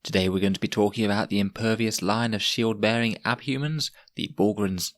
Today we're going to be talking about the impervious line of shield-bearing abhumans, the Bullgryns.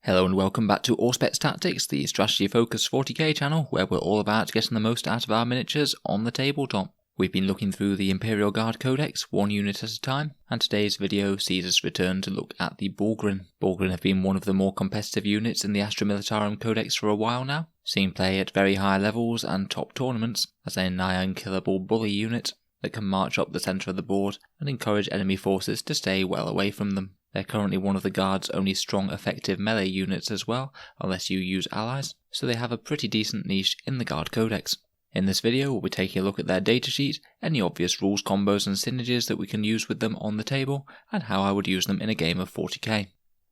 Hello and welcome back to Auspex Tactics, the strategy focused 40k channel where we're all about getting the most out of our miniatures on the tabletop. We've been looking through the Imperial Guard Codex, one unit at a time, and today's video sees us return to look at the Bullgryn. Bullgryn have been one of the more competitive units in the Astra Militarum Codex for a while now, seeing play at very high levels and top tournaments as a nigh unkillable bully unit that can march up the centre of the board and encourage enemy forces to stay well away from them. They're currently one of the Guard's only strong effective melee units as well, unless you use allies, so they have a pretty decent niche in the Guard Codex. In this video we'll be taking a look at their datasheet, any obvious rules, combos and synergies that we can use with them on the table, and how I would use them in a game of 40k.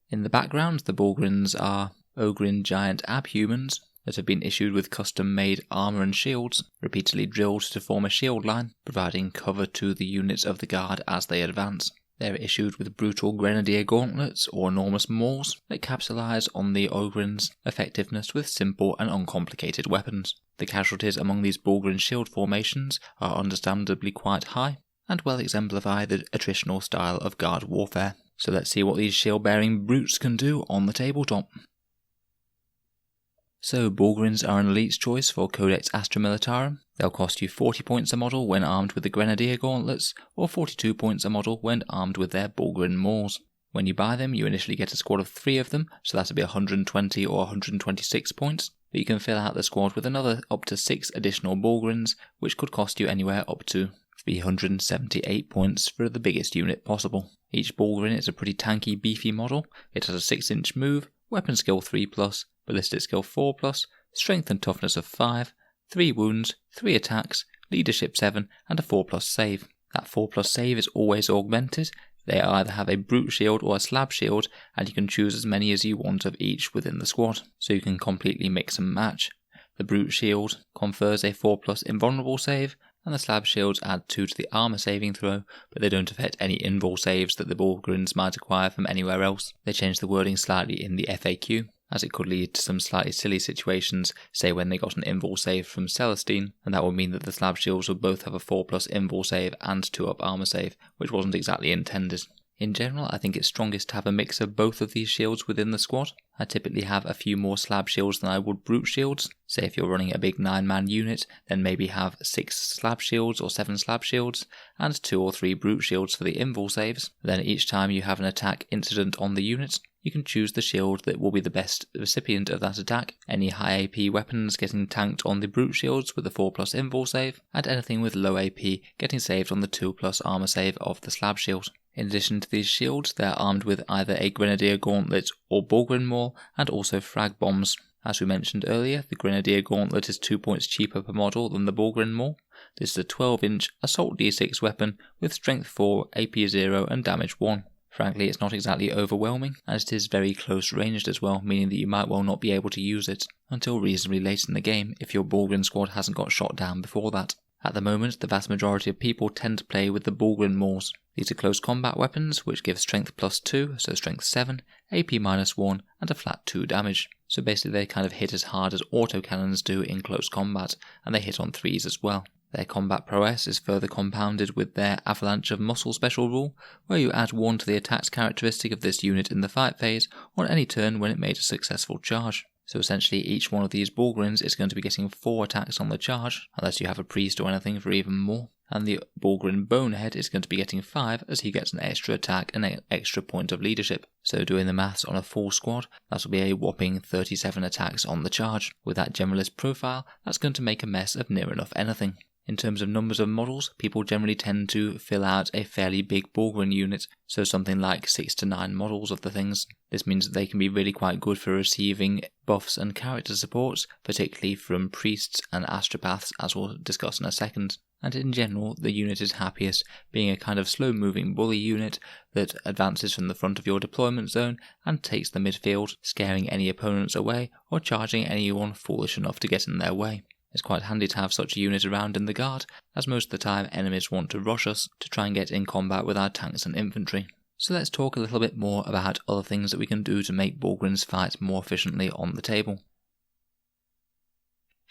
In the background, the Bullgryns are Bullgryn giant abhumans that have been issued with custom-made armour and shields, repeatedly drilled to form a shield line, providing cover to the units of the Guard as they advance. They are issued with brutal Grenadier gauntlets or enormous mauls that capitalise on the Bullgryns' effectiveness with simple and uncomplicated weapons. The casualties among these Bullgryn shield formations are understandably quite high, and well exemplify the attritional style of Guard warfare. So let's see what these shield-bearing brutes can do on the tabletop. So Bullgryns are an elite's choice for Codex Astra Militarum. They'll cost you 40 points a model when armed with the Grenadier gauntlets, or 42 points a model when armed with their Bullgryn mauls. When you buy them, you initially get a squad of 3 of them, so that'll be 120 or 126 points, but you can fill out the squad with another up to 6 additional Bullgryns, which could cost you anywhere up to 378 points for the biggest unit possible. Each Bullgryn is a pretty tanky, beefy model. It has a 6-inch move, weapon skill 3+, ballistic skill 4+, strength and toughness of 5, 3 wounds, 3 attacks, leadership 7, and a 4+ save. That 4+ save is always augmented. They either have a brute shield or a slab shield, and you can choose as many as you want of each within the squad, so you can completely mix and match. The brute shield confers a 4+ invulnerable save, and the slab shields add 2 to the armour saving throw, but they don't affect any invul saves that the Bullgryns might acquire from anywhere else. They change the wording slightly in the FAQ, as it could lead to some slightly silly situations, say when they got an invul save from Celestine, and that would mean that the slab shields would both have a 4+ invul save and 2-up armour save, which wasn't exactly intended. In general, I think it's strongest to have a mix of both of these shields within the squad. I typically have a few more slab shields than I would brute shields. Say if you're running a big 9-man unit, then maybe have 6 slab shields or 7 slab shields, and 2 or 3 brute shields for the invul saves. Then each time you have an attack incident on the unit, you can choose the shield that will be the best recipient of that attack. Any high AP weapons getting tanked on the brute shields with the 4+ invul save, and anything with low AP getting saved on the 2+ armour save of the slab shield. In addition to these shields, they are armed with either a Grenadier gauntlet or Bullgryn maul, and also frag bombs. As we mentioned earlier, the Grenadier gauntlet is 2 points cheaper per model than the Bullgryn maul. This is a 12-inch assault D6 weapon with strength 4, AP 0 and damage 1. Frankly, it's not exactly overwhelming, and it is very close ranged as well, meaning that you might well not be able to use it until reasonably late in the game if your Bullgryn squad hasn't got shot down before that. At the moment, the vast majority of people tend to play with the Bullgryn mauls. These are close combat weapons, which give strength +2, so strength 7, AP -1, and a flat 2 damage. So basically they kind of hit as hard as autocannons do in close combat, and they hit on 3s as well. Their combat prowess is further compounded with their Avalanche of Muscle special rule, where you add 1 to the attacks characteristic of this unit in the fight phase on any turn when it made a successful charge. So essentially each one of these Bullgryns is going to be getting 4 attacks on the charge, unless you have a priest or anything for even more. And the Bullgryn Bonehead is going to be getting 5 as he gets an extra attack and an extra point of leadership. So doing the maths on a full squad, that will be a whopping 37 attacks on the charge. With that generalist profile, that's going to make a mess of near enough anything. In terms of numbers of models, people generally tend to fill out a fairly big Bullgryn unit, so something like 6 to 9 models of the things. This means that they can be really quite good for receiving buffs and character supports, particularly from priests and astropaths, as we'll discuss in a second. And in general, the unit is happiest being a kind of slow-moving bully unit that advances from the front of your deployment zone and takes the midfield, scaring any opponents away or charging anyone foolish enough to get in their way. It's quite handy to have such a unit around in the Guard, as most of the time enemies want to rush us to try and get in combat with our tanks and infantry. So let's talk a little bit more about other things that we can do to make Bullgryns fight more efficiently on the table.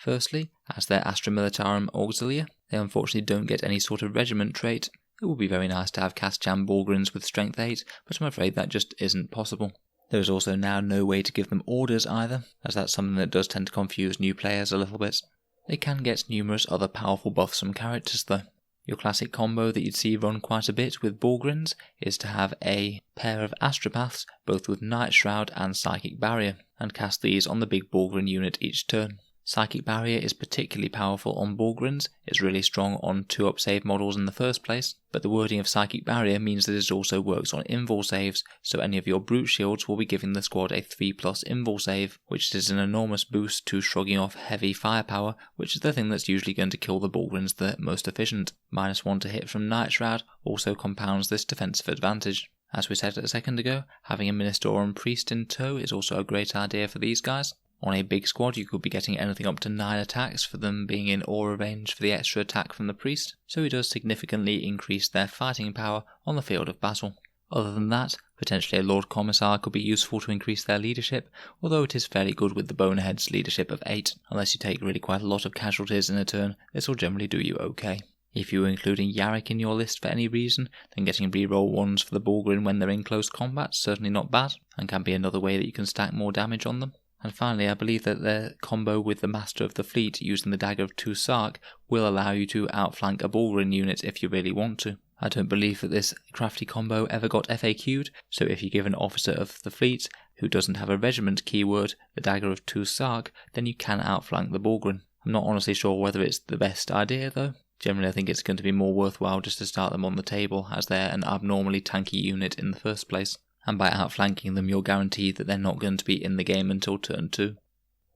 Firstly, as their Astra Militarum Auxilia, they unfortunately don't get any sort of regiment trait. It would be very nice to have Cast-Jam Bullgryns with strength 8, but I'm afraid that just isn't possible. There is also now no way to give them orders either, as that's something that does tend to confuse new players a little bit. They can get numerous other powerful buffs from characters though. Your classic combo that you'd see run quite a bit with Bullgryns is to have a pair of Astropaths, both with Night Shroud and Psychic Barrier, and cast these on the big Bullgryn unit each turn. Psychic Barrier is particularly powerful on Bullgryns. It's really strong on 2-up save models in the first place, but the wording of Psychic Barrier means that it also works on invul saves, so any of your brute shields will be giving the squad a 3+ invul save, which is an enormous boost to shrugging off heavy firepower, which is the thing that's usually going to kill the Bullgryns the most efficient. -1 to hit from Night Shroud also compounds this defensive advantage. As we said a second ago, having a Militarum Priest in tow is also a great idea for these guys. On a big squad you could be getting anything up to 9 attacks for them being in aura range for the extra attack from the priest, so he does significantly increase their fighting power on the field of battle. Other than that, potentially a Lord Commissar could be useful to increase their leadership, although it is fairly good with the Bonehead's leadership of 8. Unless you take really quite a lot of casualties in a turn, this will generally do you okay. If you were including Yarrick in your list for any reason, then getting reroll 1s for the Bullgryn when they're in close combat is certainly not bad, and can be another way that you can stack more damage on them. And finally, I believe that their combo with the Master of the Fleet using the Dagger of 2 Sark will allow you to outflank a Bullgryn unit if you really want to. I don't believe that this crafty combo ever got FAQ'd, so if you give an officer of the fleet who doesn't have a regiment keyword the Dagger of 2 Sark, then you can outflank the Bullgryn. I'm not honestly sure whether it's the best idea though. Generally I think it's going to be more worthwhile just to start them on the table as they're an abnormally tanky unit in the first place. And by outflanking them you're guaranteed that they're not going to be in the game until turn 2.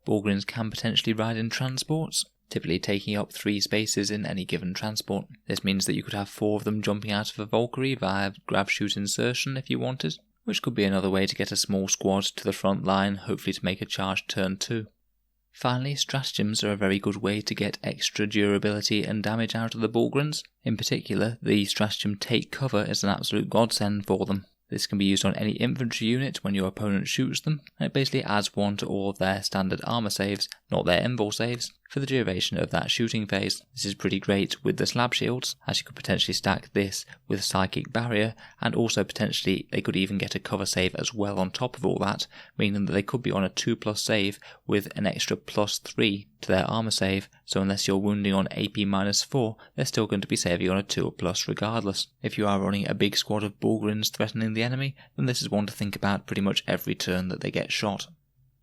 Bullgryns can potentially ride in transports, typically taking up 3 spaces in any given transport. This means that you could have 4 of them jumping out of a Valkyrie via grab-shoot insertion if you wanted, which could be another way to get a small squad to the front line, hopefully to make a charge turn 2. Finally, stratagems are a very good way to get extra durability and damage out of the Bullgryns. In particular, the stratagem Take Cover is an absolute godsend for them. This can be used on any infantry unit when your opponent shoots them, and it basically adds 1 to all of their standard armor saves, not their invul saves, for the duration of that shooting phase. This is pretty great with the slab shields, as you could potentially stack this with Psychic Barrier, and also potentially they could even get a cover save as well on top of all that, meaning that they could be on a 2+ save with an extra +3 to their armor save, so unless you're wounding on AP -4, they're still going to be saving on a 2+ regardless. If you are running a big squad of Bullgryns threatening the enemy, then this is one to think about pretty much every turn that they get shot.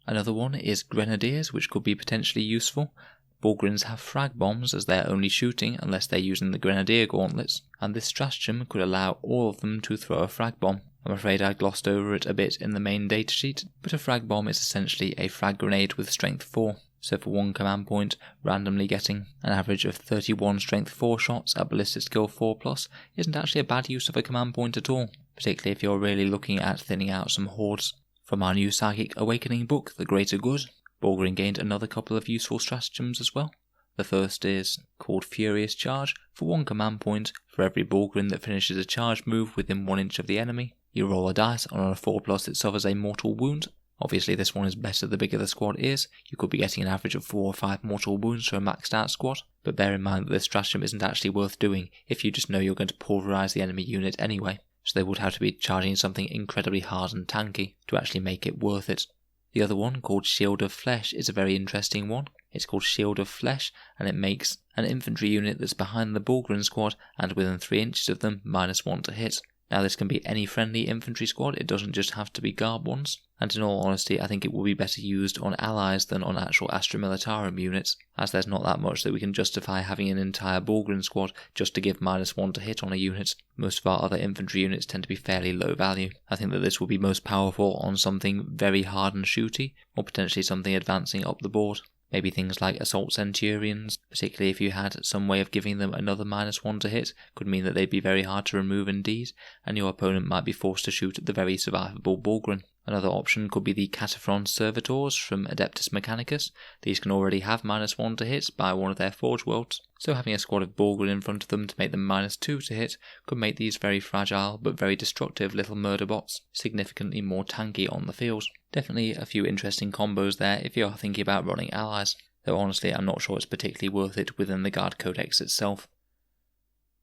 Another one is Grenadiers, which could be potentially useful. Bullgryns have frag bombs as they're only shooting unless they're using the Grenadier gauntlets, and this stratagem could allow all of them to throw a frag bomb. I'm afraid I glossed over it a bit in the main datasheet, but a frag bomb is essentially a frag grenade with strength 4. So for 1 command point, randomly getting an average of 31 strength 4 shots at ballistic skill 4+ isn't actually a bad use of a command point at all, particularly if you're really looking at thinning out some hordes. From our new Psychic Awakening book, The Greater Good, Bullgryn gained another couple of useful stratagems as well. The first is called Furious Charge. For 1 command point, for every Bullgryn that finishes a charge move within 1 inch of the enemy, you roll a dice, and on a 4+ it suffers a mortal wound. Obviously this one is better the bigger the squad is. You could be getting an average of 4 or 5 mortal wounds for a maxed out squad, but bear in mind that this stratagem isn't actually worth doing if you just know you're going to pulverise the enemy unit anyway, so they would have to be charging something incredibly hard and tanky to actually make it worth it. The other one, called Shield of Flesh, is a very interesting one. It's called Shield of Flesh, and it makes an infantry unit that's behind the Bullgryn squad and within 3 inches of them -1 to hit. Now this can be any friendly infantry squad, it doesn't just have to be Garb ones, and in all honesty I think it will be better used on allies than on actual Astra Militarum units, as there's not that much that we can justify having an entire Bullgryn squad just to give -1 to hit on a unit. Most of our other infantry units tend to be fairly low value. I think that this will be most powerful on something very hard and shooty, or potentially something advancing up the board. Maybe things like Assault Centurions, particularly if you had some way of giving them another -1 to hit, could mean that they'd be very hard to remove indeed, and your opponent might be forced to shoot at the very survivable Bullgryn. Another option could be the Cataphron Servitors from Adeptus Mechanicus. These can already have -1 to hit by one of their Forge Worlds, so having a squad of Bullgryn in front of them to make them -2 to hit could make these very fragile but very destructive little murder bots significantly more tanky on the field. Definitely a few interesting combos there if you are thinking about running allies. though honestly I'm not sure it's particularly worth it within the Guard Codex itself.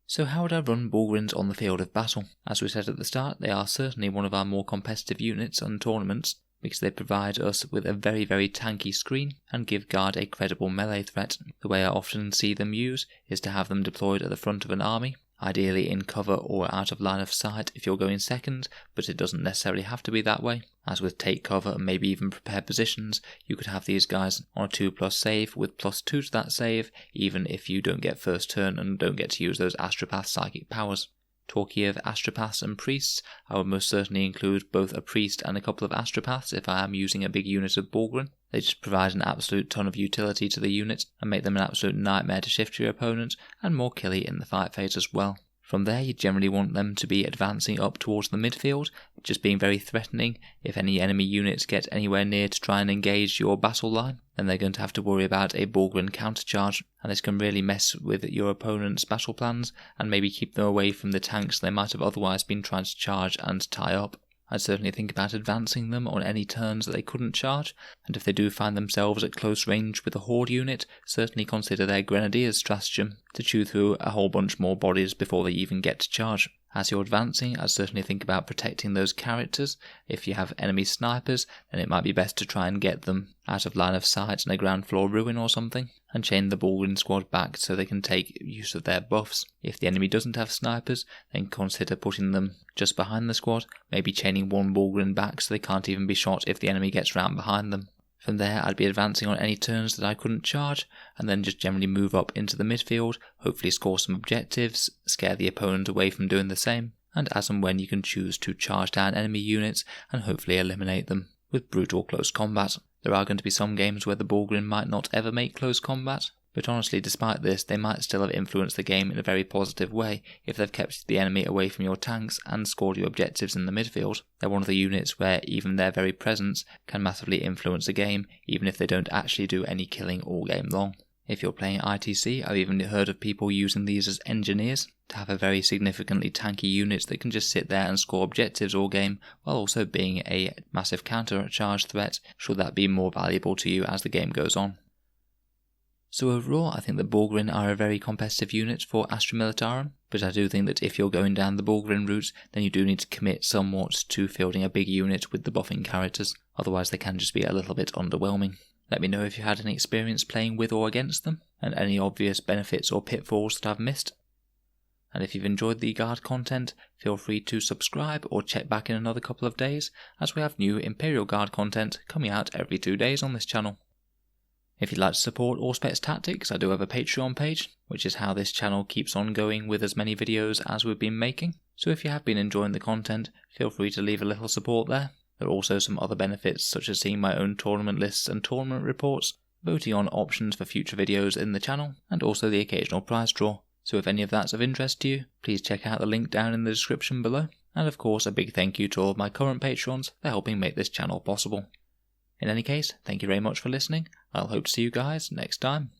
So how would I run Bullgryns on the field of battle? As we said at the start, they are certainly one of our more competitive units on tournaments, because they provide us with a very tanky screen and give Guard a credible melee threat. The way I often see them used is to have them deployed at the front of an army, ideally in cover or out of line of sight if you're going second, but it doesn't necessarily have to be that way. As with take cover and maybe even prepare positions, you could have these guys on a 2+ save with +2 to that save, even if you don't get first turn and don't get to use those Astropath psychic powers. Talking of Astropaths and Priests, I would most certainly include both a Priest and a couple of Astropaths if I am using a big unit of Bullgryn. They just provide an absolute ton of utility to the unit and make them an absolute nightmare to shift to your opponent and more killy in the fight phase as well. From there, you generally want them to be advancing up towards the midfield, just being very threatening. If any enemy units get anywhere near to try and engage your battle line, then they're going to have to worry about a Bullgryn countercharge, and this can really mess with your opponent's battle plans and maybe keep them away from the tanks they might have otherwise been trying to charge and tie up. I'd certainly think about advancing them on any turns that they couldn't charge, and if they do find themselves at close range with a horde unit, certainly consider their Grenadiers stratagem to chew through a whole bunch more bodies before they even get to charge. As you're advancing, I'd certainly think about protecting those characters. If you have enemy snipers, then it might be best to try and get them out of line of sight in a ground floor ruin or something, and chain the Bullgryn squad back so they can take use of their buffs. If the enemy doesn't have snipers, then consider putting them just behind the squad, maybe chaining one Bullgryn back so they can't even be shot if the enemy gets round behind them. From there, I'd be advancing on any turns that I couldn't charge, and then just generally move up into the midfield, hopefully score some objectives, scare the opponent away from doing the same, and as and when you can choose to charge down enemy units and hopefully eliminate them with brutal close combat. There are going to be some games where the Bullgryn might not ever make close combat, but honestly, despite this, they might still have influenced the game in a very positive way if they've kept the enemy away from your tanks and scored your objectives in the midfield. They're one of the units where even their very presence can massively influence the game, even if they don't actually do any killing all game long. If you're playing ITC, I've even heard of people using these as engineers to have a very significantly tanky unit that can just sit there and score objectives all game, while also being a massive counter-charge threat, should that be more valuable to you as the game goes on. So overall, I think the Bullgryn are a very competitive unit for Astra Militarum, but I do think that if you're going down the Bullgryn route, then you do need to commit somewhat to fielding a big unit with the buffing characters, otherwise they can just be a little bit underwhelming. Let me know if you had any experience playing with or against them, and any obvious benefits or pitfalls that I've missed. And if you've enjoyed the Guard content, feel free to subscribe or check back in another couple of days, as we have new Imperial Guard content coming out every 2 days on this channel. If you'd like to support Auspex Tactics, I do have a Patreon page, which is how this channel keeps on going with as many videos as we've been making. So if you have been enjoying the content, feel free to leave a little support there. There are also some other benefits, such as seeing my own tournament lists and tournament reports, voting on options for future videos in the channel, and also the occasional prize draw. So if any of that's of interest to you, please check out the link down in the description below. And of course, a big thank you to all of my current patrons for helping make this channel possible. In any case, thank you very much for listening. I'll hope to see you guys next time.